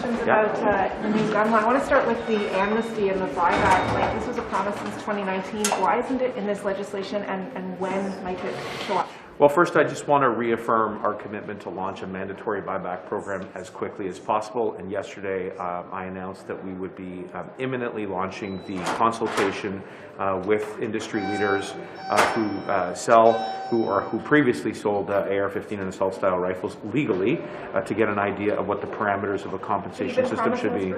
questions about the new gun law. I want to start with the amnesty and the buyback. Like, this was a promise since 2019. Why isn't it in this legislation, and when might it show up? Well, first, I just want to reaffirm our commitment to launch a mandatory buyback program as quickly as possible. And yesterday, I announced that we would be imminently launching the consultation with industry leaders who previously sold AR-15 and assault-style rifles legally to get an idea of what the parameters of a compensation system should be.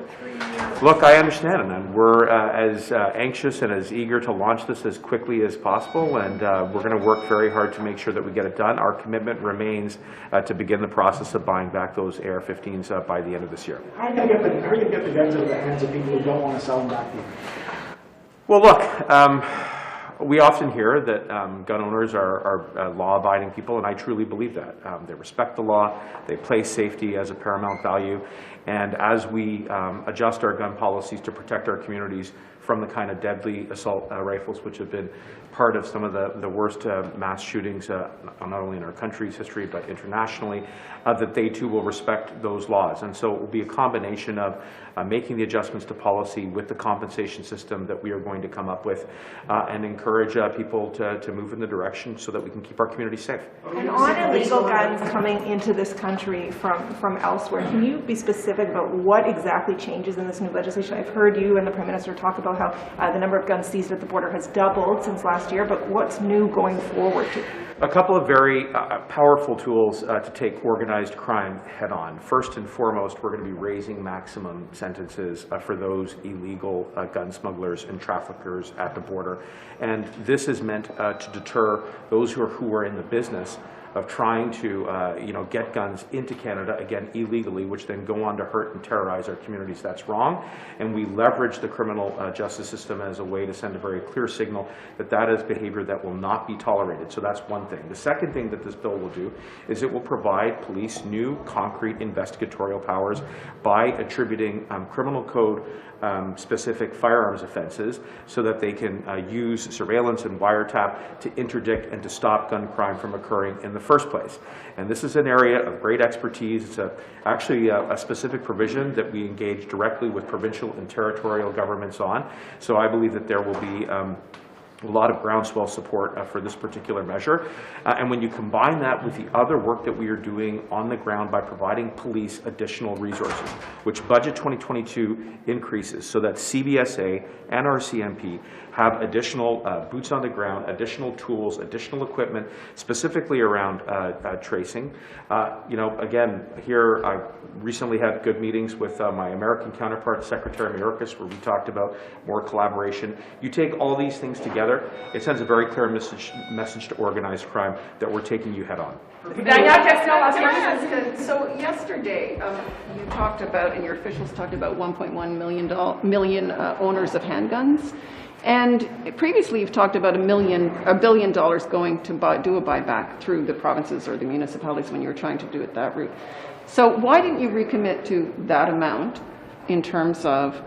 Look, I understand, and we're as anxious and as eager to launch this as quickly as possible, and we're going to work very hard to make sure that we get it done. Our commitment remains to begin the process of buying back those AR-15s by the end of this year. How are you going to get the guns out of the hands of people who don't want to sell them back to you? Well, look, we often hear that gun owners are law-abiding people, and I truly believe that. They respect the law, they place safety as a paramount value, and as we adjust our gun policies to protect our communities from the kind of deadly assault rifles which have been part of some of the worst mass shootings, not only in our country's history but internationally, that they too will respect those laws. And so it will be a combination of making the adjustments to policy with the compensation system that we are going to come up with and encourage people to move in the direction so that we can keep our communities safe. And on illegal guns coming into this country from elsewhere, can you be specific about what exactly changes in this new legislation? I've heard you and the Prime Minister talk about how the number of guns seized at the border has doubled since last year, but what's new going forward? A couple of very powerful tools to take organized crime head on. First and foremost, we're going to be raising maximum sentences for those illegal gun smugglers and traffickers at the border. And this is meant to deter those who are in the business of trying to get guns into Canada, again, illegally, which then go on to hurt and terrorize our communities. That's wrong. And we leverage the criminal justice system as a way to send a very clear signal that that is behavior that will not be tolerated. So that's one thing. The second thing that this bill will do is it will provide police new concrete investigatorial powers by attributing criminal code specific firearms offenses so that they can use surveillance and wiretap to interdict and to stop gun crime from occurring in the first place. And this is an area of great expertise. It's actually a specific provision that we engage directly with provincial and territorial governments on. So I believe that there will be a lot of groundswell support for this particular measure. And when you combine that with the other work that we are doing on the ground by providing police additional resources, which Budget 2022 increases so that CBSA and RCMP have additional boots on the ground, additional tools, additional equipment, specifically around tracing. Again, here I recently had good meetings with my American counterpart, Secretary Mayorkas, where we talked about more collaboration. You take all these things together, it sends a very clear message to organized crime that we're taking you head on. So yesterday, you talked about, and your officials talked about 1.1 million owners of handguns. And previously, you've talked about $1 billion going to do a buyback through the provinces or the municipalities when you were trying to do it that route. So why didn't you recommit to that amount in terms of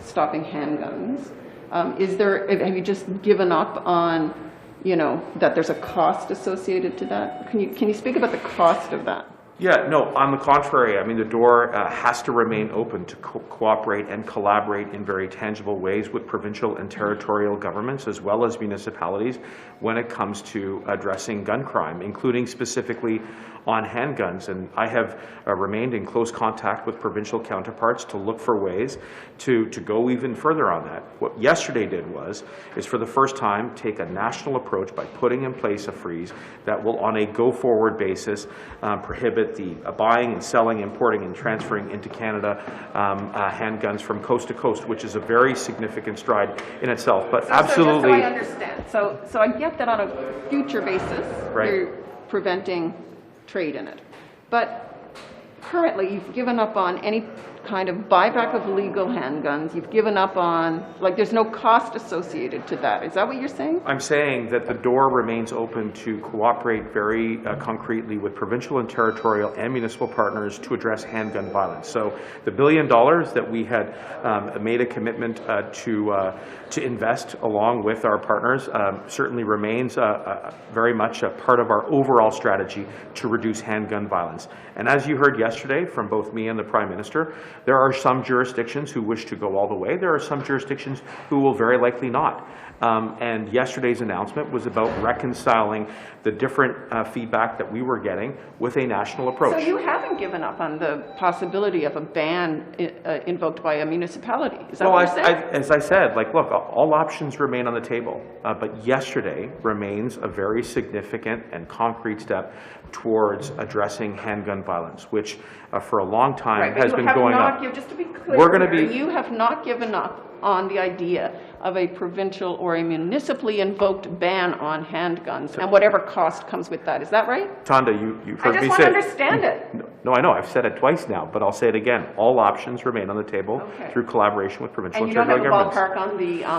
stopping handguns? Have you just given up on, that there's a cost associated to that? Can you speak about the cost of that? Yeah, no, on the contrary. I mean, the door has to remain open to cooperate and collaborate in very tangible ways with provincial and territorial governments as well as municipalities when it comes to addressing gun crime, including specifically on handguns. And I have remained in close contact with provincial counterparts to look for ways to go even further on that. What yesterday is for the first time take a national approach by putting in place a freeze that will on a go-forward basis prohibit the buying and selling, importing and transferring into Canada handguns from coast to coast, which is a very significant stride in itself. But absolutely. So I understand. So I get that on a future basis, right. You're preventing trade in it. But currently, you've given up on any kind of buyback of legal handguns. You've given up on, there's no cost associated to that. Is that what you're saying? I'm saying that the door remains open to cooperate very concretely with provincial and territorial and municipal partners to address handgun violence. So the $1 billion that we had made a commitment to invest along with our partners certainly remains very much a part of our overall strategy to reduce handgun violence. And as you heard yesterday, yesterday from both me and the Prime Minister. There are some jurisdictions who wish to go all the way. There are some jurisdictions who will very likely not. And yesterday's announcement was about reconciling the different feedback that we were getting with a national approach. So you haven't given up on the possibility of a ban invoked by a municipality? Is that Well, what you're saying? as I said, like, look, all options remain on the table, but yesterday remains a very significant and concrete step towards addressing handgun violence, which for a long time Right, but has you been have going not, up. just to be clear, We're gonna be- you have not given up on the idea of a provincial or a municipally invoked ban on handguns and whatever cost comes with that. Is that right? Tanda, you've I heard me just say. want to understand it. No, I know, I've said it twice now, but I'll say it again. All options remain on the table Okay. through collaboration with provincial And and you don't have territorial a governments. ballpark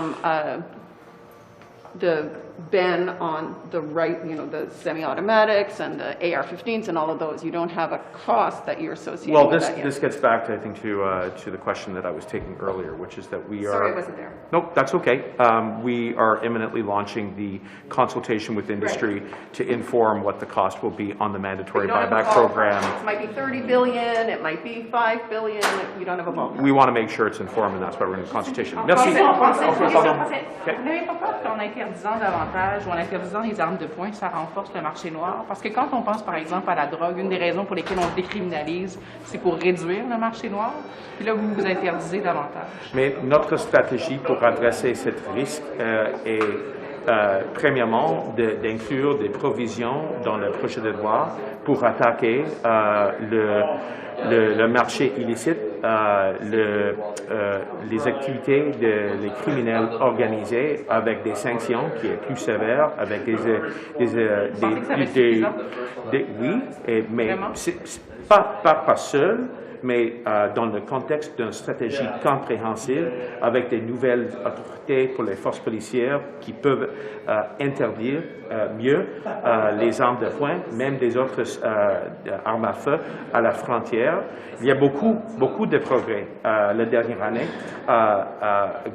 on the ban on the the semi-automatics and the AR-15s and all of those. You don't have a cost that you're associating Well, with that yet. this gets back, I think, to the question that I was taking earlier, which is that we are... Sorry, I wasn't there. Nope, that's okay. We are imminently launching the consultation with industry to inform what the cost will be on the mandatory You don't have a buyback ballpark. program. It might be 30 billion, it might be 5 billion, you don't have a ballpark. We want to make sure it's informed, and that's why we're in the consultation. En Merci. français, Pardon. vous n'avez pas peur qu'en interdisant davantage ou en interdisant les armes de poing, ça renforce le marché noir? Parce que quand on pense par exemple à la drogue, une des raisons pour lesquelles on décriminalise, c'est pour réduire le marché noir. Puis là, vous interdisez davantage. Mais notre stratégie pour adresser ce risque est premièrement d'inclure des provisions dans le projet de loi pour attaquer le marché illicite, les activités des criminels organisés avec des sanctions qui est plus sévères, avec oui, mais pas seul, mais dans le contexte d'une stratégie compréhensive avec des nouvelles autorités pour les forces policières qui peuvent interdire mieux les armes de poing, même des autres armes à feu à la frontière. Il y a beaucoup de progrès la dernière année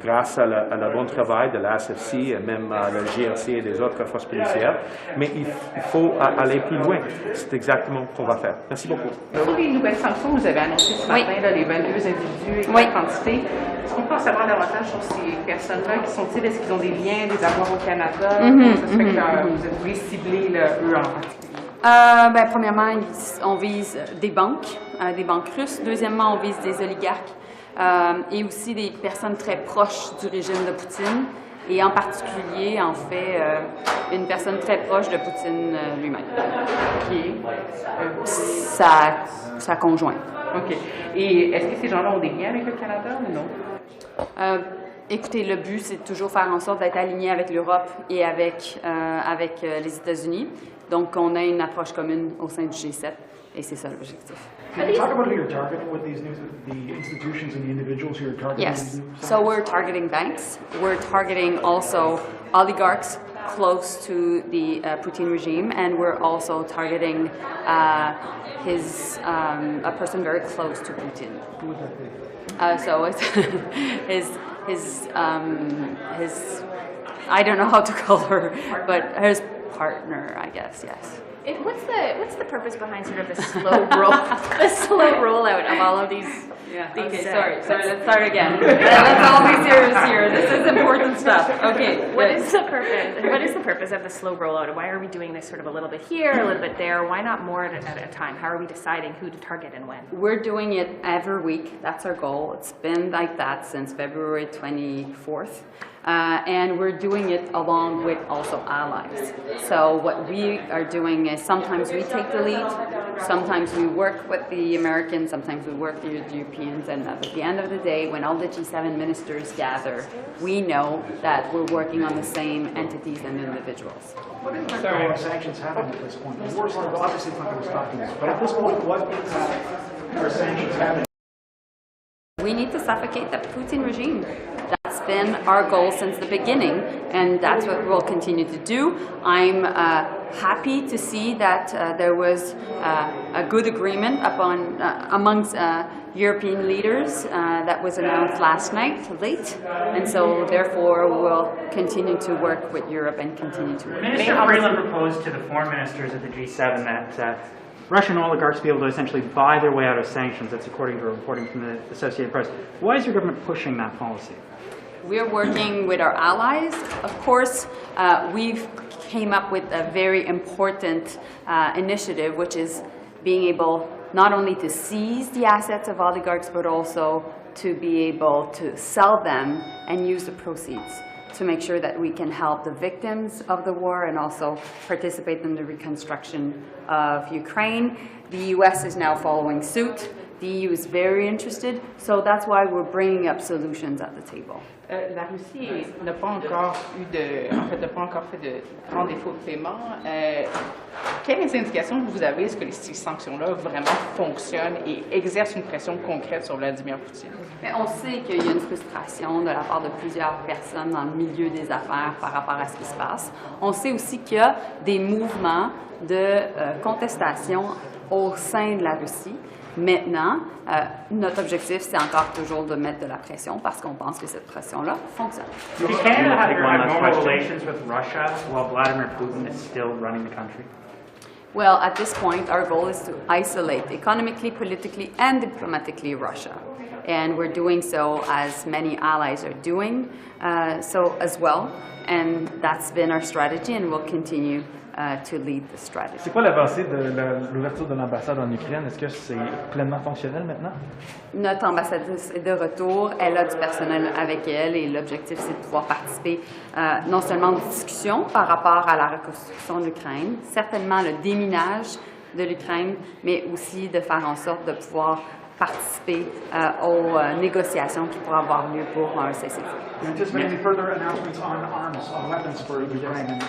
grâce à le bon travail de la SFC et même le GRC et des autres forces policières, mais il faut aller plus loin. C'est exactement ce qu'on va faire. Merci beaucoup. Sur les nouvelles sanctions que vous avez annoncées ce matin, là, les 22 individus et la quantité, est-ce qu'on peut en savoir davantage sur ces personnes-là? Qui sont-ils? Est-ce qu'ils ont des liens, des avoirs au Canada? Comment ça se fait que vous voulez cibler eux en particulier? Premièrement, on vise des banques russes. Deuxièmement, on vise des oligarques et aussi des personnes très proches du régime de Poutine. Et en particulier, en fait, une personne très proche de Poutine lui-même. Qui est? Sa conjointe. OK. Et est-ce que ces gens-là ont des liens avec le Canada ou non? Écoutez, le but, c'est de toujours faire en sorte d'être aligné avec l'Europe et avec les États-Unis. Donc, on a une approche commune au sein du G7 et c'est ça l'objectif. Can you talk about who you're targeting with the institutions and the individuals who you're targeting? Yes. So we're targeting banks. We're targeting also oligarchs close to the Putin regime, and we're also targeting a person very close to Putin. Who would that be? So it's his I don't know how to call her, but his partner, I guess. Yes. What's the purpose behind sort of the slow rollout of all of these? Yeah. Okay. Sorry. Let's start again. Let's all be serious here. This is important stuff. Okay. What is the purpose? What is the purpose of the slow rollout? Why are we doing this sort of a little bit here, a little bit there? Why not more at a time? How are we deciding who to target and when? We're doing it every week. That's our goal. It's been like that since February 24th. And we're doing it along with also allies. So what we are doing is sometimes we take the lead, sometimes we work with the Americans, sometimes we work with the Europeans, and at the end of the day, when all the G7 ministers gather, we know that we're working on the same entities and individuals. What impact are sanctions having at this point? The war's obviously not going to stop this, but at this point, what impact are sanctions having? We need to suffocate the Putin regime. That's been our goal since the beginning, and that's what we'll continue to do. I'm happy to see that there was a good agreement amongst European leaders that was announced last night, late, and so therefore we'll continue to work with Europe and continue to work. Minister Freeland proposed to the foreign ministers of the G7 that Russian oligarchs be able to essentially buy their way out of sanctions. That's according to a reporting from the Associated Press. Why is your government pushing that policy? We're working with our allies. Of course, we've came up with a very important initiative, which is being able not only to seize the assets of oligarchs, but also to be able to sell them and use the proceeds to make sure that we can help the victims of the war and also participate in the reconstruction of Ukraine. The US is now following suit. The EU is very interested, so that's why we're bringing up solutions at the table. La Russie n'a pas encore n'a pas encore fait de grands défauts de paiement. Quelles indications vous avez? Est-ce que ces sanctions-là vraiment fonctionnent et exercent une pression concrète sur Vladimir Poutine? Mais on sait qu'il y a une frustration de la part de plusieurs personnes dans le milieu des affaires par rapport à ce qui se passe. On sait aussi qu'il y a des mouvements de contestation au sein de la Russie. Maintenant, notre objectif, c'est encore toujours de mettre de la pression parce qu'on pense que cette pression-là fonctionne. Does Canada have normal relations with Russia while Vladimir Putin is still running the country? Well, at this point, our goal is to isolate economically, politically, and diplomatically Russia. And we're doing so as many allies are doing so as well. And that's been our strategy, and we'll continue to lead the strategy. C'est quoi l'avancée de l'ouverture de l'ambassade en Ukraine? Est-ce que c'est pleinement fonctionnel maintenant? Notre ambassadrice est de retour. Elle a du personnel avec elle et l'objectif, c'est de pouvoir participer non seulement aux discussions par rapport à la reconstruction de l'Ukraine, certainement le déminage de l'Ukraine, mais aussi de faire en sorte de pouvoir participer aux négociations qui pourraient avoir lieu pour un cessez-le-feu. Do you anticipate any further announcements on arms, on weapons for Ukraine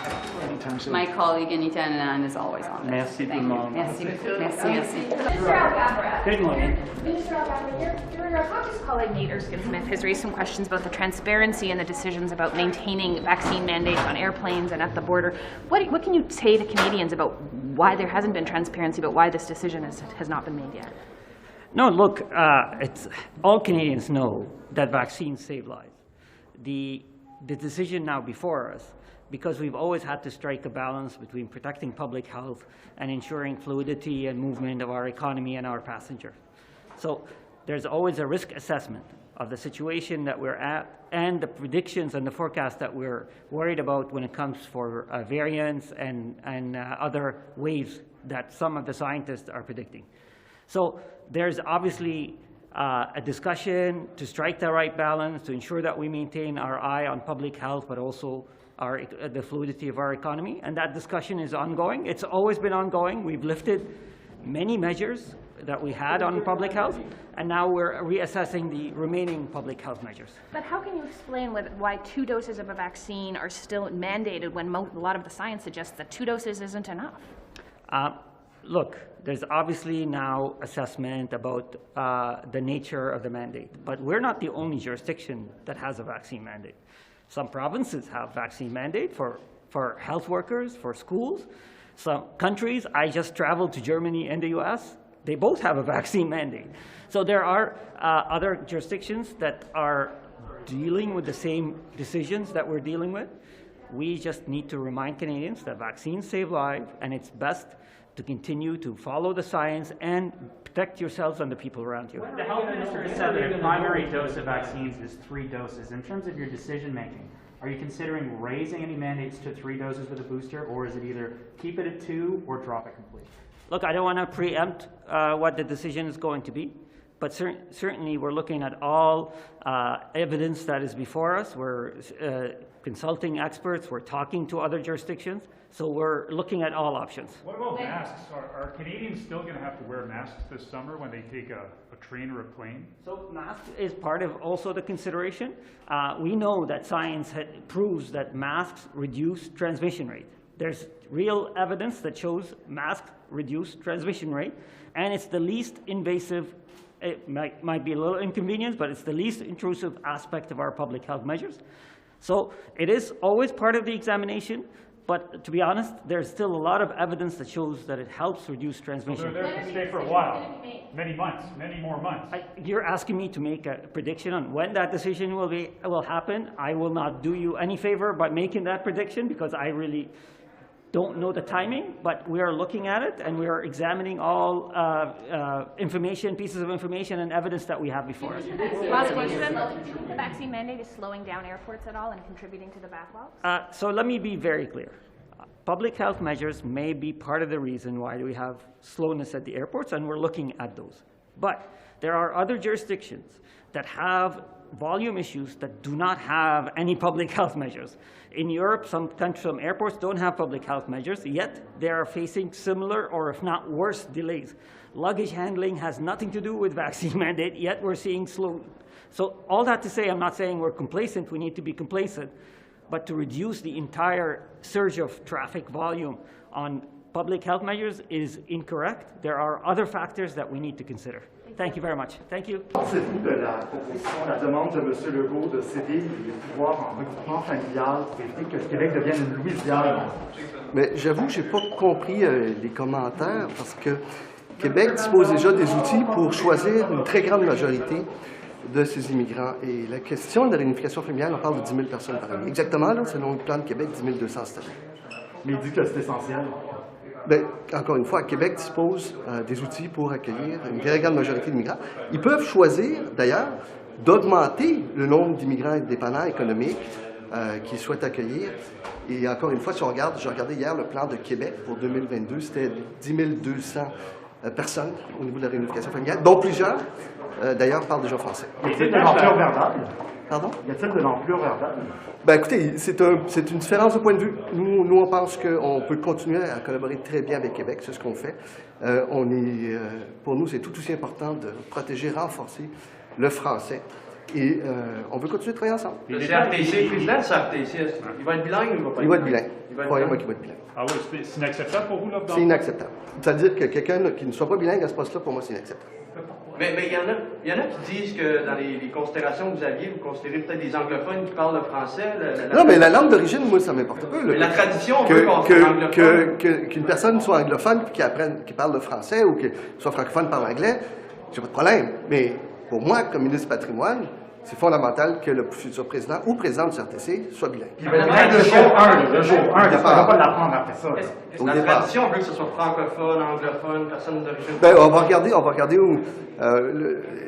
anytime soon? My colleague Anita Anand is always on this. Merci tout le monde. Merci. Merci. Mr. Alghabra. Good morning. Mr. Alghabra, your caucus colleague Nate Erskine-Smith has raised some questions about the transparency and the decisions about maintaining vaccine mandates on airplanes and at the border. What can you say to Canadians about why there hasn't been transparency, about why this decision has not been made yet? No, look, all Canadians know that vaccines save lives. The decision now before us, because we've always had to strike a balance between protecting public health and ensuring fluidity and movement of our economy and our passengers. So there's always a risk assessment of the situation that we're at and the predictions and the forecasts that we're worried about when it comes for variants and other waves that some of the scientists are predicting. So there's obviously a discussion to strike the right balance, to ensure that we maintain our eye on public health, but also the fluidity of our economy. And that discussion is ongoing. It's always been ongoing. We've lifted many measures that we had on public health, and now we're reassessing the remaining public health measures. But how can you explain why 2 doses of a vaccine are still mandated when a lot of the science suggests that 2 doses isn't enough? Look, there's obviously now assessment about the nature of the mandate, but we're not the only jurisdiction that has a vaccine mandate. Some provinces have vaccine mandate for health workers, for schools. Some countries, I just traveled to Germany and the US, they both have a vaccine mandate. So there are other jurisdictions that are dealing with the same decisions that we're dealing with. We just need to remind Canadians that vaccines save lives, and it's best to continue to follow the science and protect yourselves and the people around you. The health minister has said that a primary dose of vaccines is 3 doses. In terms of your decision making, are you considering raising any mandates to 3 doses with a booster, or is it either keep it at 2 or drop it completely? Look, I don't want to preempt what the decision is going to be, but certainly we're looking at all evidence that is before us. We're consulting experts. We're talking to other jurisdictions. So we're looking at all options. What about masks? Are Canadians still going to have to wear masks this summer when they take a train or a plane? So masks is part of also the consideration. We know that science proves that masks reduce transmission rate. There's real evidence that shows masks reduce transmission rate, and it's the least invasive. It might be a little inconvenience, but it's the least intrusive aspect of our public health measures. So it is always part of the examination, but to be honest, there's still a lot of evidence that shows that it helps reduce transmission. So they're there to stay for a while, many months, many more months. You're asking me to make a prediction on when that decision will happen. I will not do you any favor by making that prediction, because I really don't know the timing, but we are looking at it and we are examining all pieces of information and evidence that we have before us. Last question. The vaccine mandate is slowing down airports at all and contributing to the backlogs? So let me be very clear. Public health measures may be part of the reason why we have slowness at the airports, and we're looking at those. But there are other jurisdictions that have volume issues that do not have any public health measures. In Europe, some airports don't have public health measures, yet they are facing similar or if not worse delays. Luggage handling has nothing to do with vaccine mandate, yet we're seeing slow. So all that to say, I'm not saying we're complacent, we need to be complacent, but to reduce the entire surge of traffic volume on public health measures is incorrect. There are other factors that we need to consider. Thank you very much. Thank you. Pensez-vous de la proposition, la demande de M. Legault de céder les pouvoirs en regroupement familial pour éviter que le Québec devienne une Louisiane? Mais j'avoue que je n'ai pas compris les commentaires parce que Québec dispose déjà des outils pour choisir une très grande majorité de ces immigrants. Et la question de la réunification familiale, on parle de 10 000 personnes par année. Exactement, là, selon le plan de Québec, 10 200 cette année. Mais il dit que c'est essentiel. Bien, encore une fois, Québec dispose des outils pour accueillir une très grande majorité d'immigrants. Ils peuvent choisir, d'ailleurs, d'augmenter le nombre d'immigrants dépendants économiques qu'ils souhaitent accueillir. Et encore une fois, si on regarde, j'ai regardé hier le plan de Québec pour 2022, c'était 10 200 personnes au niveau de la réunification familiale, dont plusieurs, d'ailleurs, parlent déjà français. Y a-t-il de l'ampleur verbale? Pardon? Y a-t-il de l'ampleur verbale? Ben écoutez, c'est une différence de point de vue. Nous on pense qu'on peut continuer à collaborer très bien avec Québec, c'est ce qu'on fait. Pour nous, c'est tout aussi important de protéger, renforcer le français. Et on veut continuer de travailler ensemble. Le CRTC, président, CRTC, il va être bilingue ou il va pas être bilingue? Il va être bilingue. Croyez-moi qu'il va être bilingue. Ah oui, c'est inacceptable pour vous, là? C'est inacceptable. C'est-à-dire que quelqu'un qui ne soit pas bilingue à ce poste-là, pour moi, c'est inacceptable. Mais il y en a qui disent que dans les considérations que vous aviez, vous considérez peut-être des anglophones qui parlent le français. Non, mais la langue d'origine, moi, ça m'importe peu. Mais la tradition, on veut qu'on soit anglophone. Qu'une personne soit anglophone et qui parle le français ou qu'elle soit francophone parle anglais, j'ai pas de problème. Mais pour moi, comme ministre du patrimoine, c'est fondamental que le futur président ou président du CRTC soit bilingue. Il va être bilingue le jour 1, le jour 1, il ne va pas l'apprendre après ça. La tradition, on veut que ce soit francophone, anglophone, personne d'origine. Ben, on va regarder où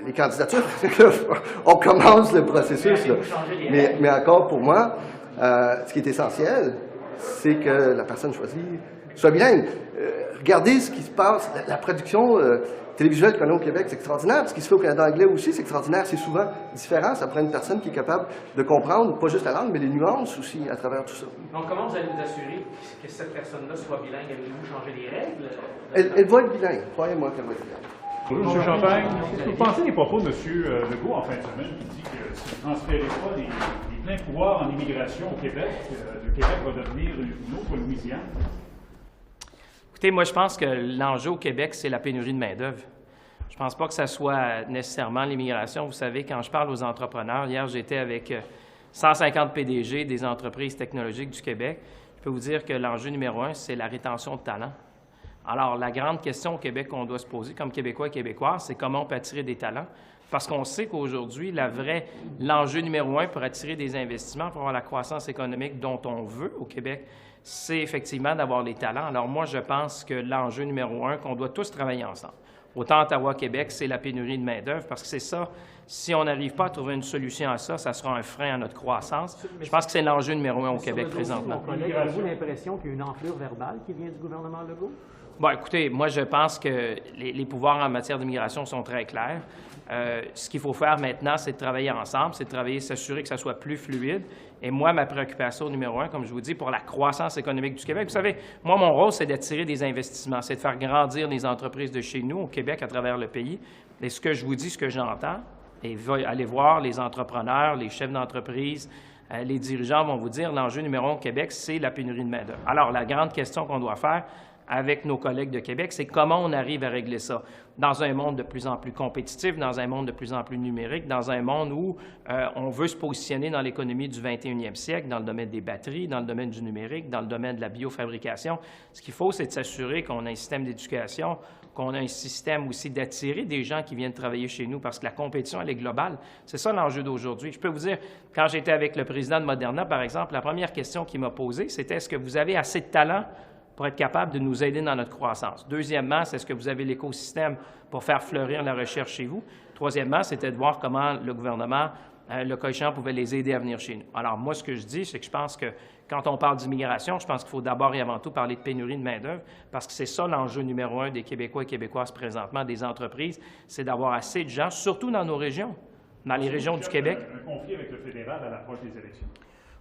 les candidatures. On commence le processus. Là. Mais encore, pour moi, ce qui est essentiel, c'est que la personne choisie soit bilingue. Regardez ce qui se passe. La production télévisuelle qu'on a au Québec, c'est extraordinaire. Ce qui se fait au Canada anglais aussi, c'est extraordinaire. C'est souvent différent. Ça prend une personne qui est capable de comprendre, pas juste la langue, mais les nuances aussi à travers tout ça. Donc, comment vous allez vous assurer que cette personne-là soit bilingue? Allez-vous changer les règles? Elle va être bilingue. Croyez-moi qu'elle va être bilingue. Bonjour, M. Champagne. Qu'est-ce que vous pensez des propos de M. Legault en fin de semaine qui dit que si vous ne transférez pas les pleins pouvoirs en immigration au Québec, le Québec va devenir une autre Louisiane? Écoutez, moi, je pense que l'enjeu au Québec, c'est la pénurie de main-d'œuvre. Je ne pense pas que ça soit nécessairement l'immigration. Vous savez, quand je parle aux entrepreneurs, hier, j'étais avec 150 PDG des entreprises technologiques du Québec. Je peux vous dire que l'enjeu numéro 1, c'est la rétention de talent. Alors, la grande question au Québec qu'on doit se poser comme Québécois et Québécoises, c'est comment on peut attirer des talents. Parce qu'on sait qu'aujourd'hui, l'enjeu numéro 1 pour attirer des investissements, pour avoir la croissance économique dont on veut au Québec, c'est effectivement d'avoir les talents. Alors moi, je pense que l'enjeu numéro 1, qu'on doit tous travailler ensemble, autant Ottawa-Québec, c'est la pénurie de main-d'œuvre, parce que c'est ça, si on n'arrive pas à trouver une solution à ça, ça sera un frein à notre croissance. Je pense que c'est l'enjeu numéro 1 au Québec présentement. Avez-vous l'impression qu'il y a une enflure verbale qui vient du gouvernement Legault? Bon, écoutez, moi, je pense que les pouvoirs en matière d'immigration sont très clairs. Ce qu'il faut faire maintenant, c'est de travailler ensemble, c'est de travailler, s'assurer que ça soit plus fluide. Et moi, ma préoccupation numéro 1, comme je vous dis, pour la croissance économique du Québec, vous savez, moi, mon rôle, c'est d'attirer des investissements, c'est de faire grandir les entreprises de chez nous, au Québec, à travers le pays. Et ce que je vous dis, ce que j'entends, et allez voir les entrepreneurs, les chefs d'entreprise, les dirigeants vont vous dire, l'enjeu numéro 1 au Québec, c'est la pénurie de main-d'œuvre. Alors, la grande question qu'on doit faire avec nos collègues de Québec, c'est comment on arrive à régler ça dans un monde de plus en plus compétitif, dans un monde de plus en plus numérique, dans un monde où on veut se positionner dans l'économie du 21e siècle, dans le domaine des batteries, dans le domaine du numérique, dans le domaine de la biofabrication. Ce qu'il faut, c'est de s'assurer qu'on a un système d'éducation, qu'on a un système aussi d'attirer des gens qui viennent travailler chez nous, parce que la compétition, elle est globale. C'est ça l'enjeu d'aujourd'hui. Je peux vous dire, quand j'étais avec le président de Moderna, par exemple, la première question qu'il m'a posée, c'était est-ce que vous avez assez de talent pour être capable de nous aider dans notre croissance. Deuxièmement, c'est est-ce que vous avez l'écosystème pour faire fleurir la recherche chez vous? Troisièmement, c'était de voir comment le gouvernement, le cas échéant, pouvait les aider à venir chez nous. Alors, moi, ce que je dis, c'est que je pense que quand on parle d'immigration, je pense qu'il faut d'abord et avant tout parler de pénurie de main-d'œuvre, parce que c'est ça l'enjeu numéro un des Québécois et Québécoises présentement, des entreprises, c'est d'avoir assez de gens, surtout dans nos régions, dans les régions du Québec. Un conflit avec le fédéral à l'approche des élections.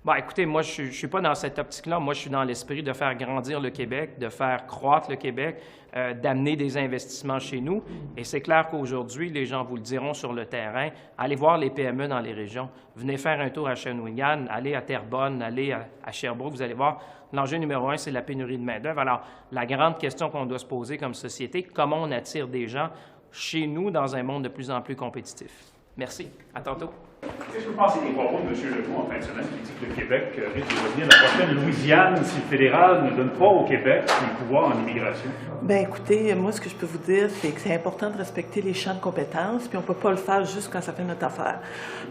Bon, écoutez, moi, je ne suis pas dans cette optique-là. Moi, je suis dans l'esprit de faire grandir le Québec, de faire croître le Québec, d'amener des investissements chez nous. Et c'est clair qu'aujourd'hui, les gens vous le diront sur le terrain, allez voir les PME dans les régions. Venez faire un tour à Shawinigan, allez à Terrebonne, allez à Sherbrooke, vous allez voir. L'enjeu numéro un, c'est la pénurie de main-d'œuvre. Alors, la grande question qu'on doit se poser comme société, comment on attire des gens chez nous dans un monde de plus en plus compétitif? Merci. À tantôt. Qu'est-ce que vous pensez des propos de M. Legault en fin de semaine qui dit que le Québec risque de devenir la prochaine Louisiane si le fédéral ne donne pas au Québec le pouvoir en immigration? Bien, écoutez, moi, ce que je peux vous dire, c'est que c'est important de respecter les champs de compétences, puis on ne peut pas le faire juste quand ça fait notre affaire.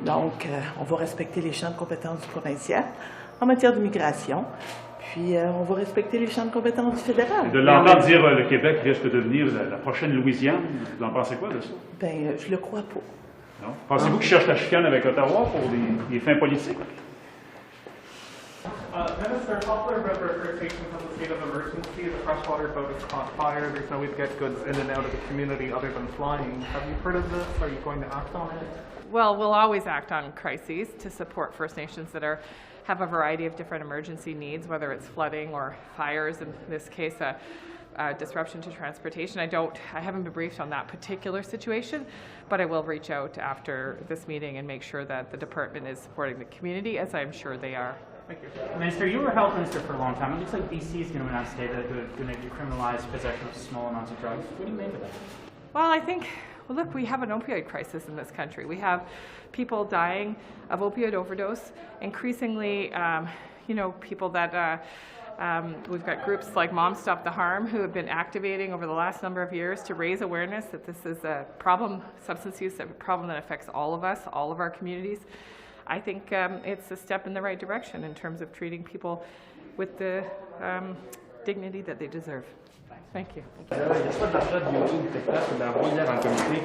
Donc, on va respecter les champs de compétences du provincial en matière d'immigration, puis on va respecter les champs de compétences du fédéral. Et de l'entendre dire le Québec risque de devenir la prochaine Louisiane, vous en pensez quoi de ça? Bien, je le crois pas. Non? Pensez-vous qu'ils cherchent la chicane avec Ottawa pour des fins politiques? Minister, popular representation of the state of emergency, the freshwater boat has caught fire, there's no way to get goods in and out of the community other than flying. Have you heard of this? Are you going to act on it? Well, we'll always act on crises to support First Nations that have a variety of different emergency needs, whether it's flooding or fires, in this case, disruption to transportation. I haven't been briefed on that particular situation, but I will reach out after this meeting and make sure that the department is supporting the community, as I'm sure they are. Thank you. Minister, you were health minister for a long time. It looks like BC is going to announce today that they're going to decriminalize possession of small amounts of drugs. What do you make of that? Well, I think, well, look, we have an opioid crisis in this country. We have people dying of opioid overdose, increasingly, people that we've got groups like Moms Stop the Harm who have been activating over the last number of years to raise awareness that this is a problem, substance use, a problem that affects all of us, all of our communities. I think it's a step in the right direction in terms of treating people with the dignity that they deserve. Thank you. Il y a soit de l'achat de YouTube, TikTok, de la voix hier en comité.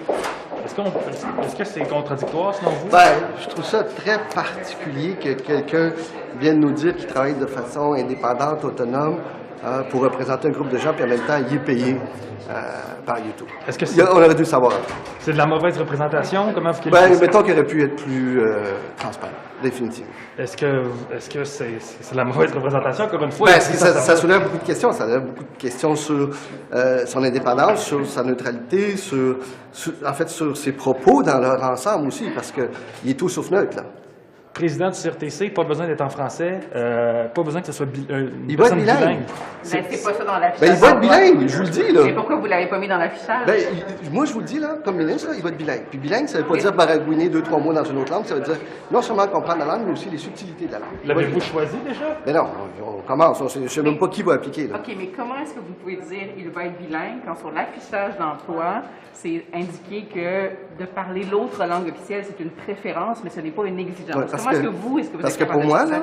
Est-ce que c'est contradictoire selon vous? Ben, je trouve ça très particulier que quelqu'un vienne nous dire qu'il travaille de façon indépendante, autonome, pour représenter un groupe de gens, puis en même temps, il est payé par YouTube. Est-ce que on aurait dû le savoir. C'est de la mauvaise représentation? Comment vous Ben, mettons qu'il aurait pu être plus transparent, définitivement. Est-ce que c'est de la mauvaise représentation, encore une fois? Ben, ça soulève beaucoup de questions. Ça soulève beaucoup de questions sur son indépendance, sur sa neutralité, sur ses propos dans leur ensemble aussi, parce qu'il est tout sauf neutre, là. Président du CRTC, pas besoin d'être en français, pas besoin que ce soit il va être bilingue. Mais c'est pas ça dans l'affichage. Ben, il va être bilingue, je vous le dis, là. Mais pourquoi vous l'avez pas mis dans l'affichage? Ben, moi, je vous le dis, là, comme ministre, là, il va être bilingue. Puis bilingue, ça veut pas dire baragouiner 2-3 mots dans une autre langue, ça veut dire non seulement comprendre la langue, mais aussi les subtilités de la langue. L'avez-vous choisi déjà? Ben non, on commence, je ne sais même pas qui va appliquer, là. OK, mais comment est-ce que vous pouvez dire qu'il va être bilingue quand sur l'affichage d'emploi, c'est indiqué que de parler l'autre langue officielle, c'est une préférence, mais ce n'est pas une exigence? Ouais, comment est-ce que vous êtes parce que pour moi, là,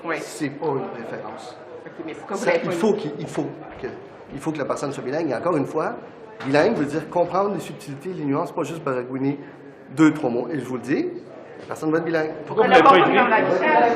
oui. c'est pas une préférence. Okay, mais pourquoi vous l'avez pas il faut que la personne soit bilingue. Et encore une fois, bilingue veut dire comprendre les subtilités, les nuances, pas juste baragouiner 2-3 mots. Et je vous le dis, la personne va être bilingue. Pourquoi vous l'avez pas écrit dans l'affichage?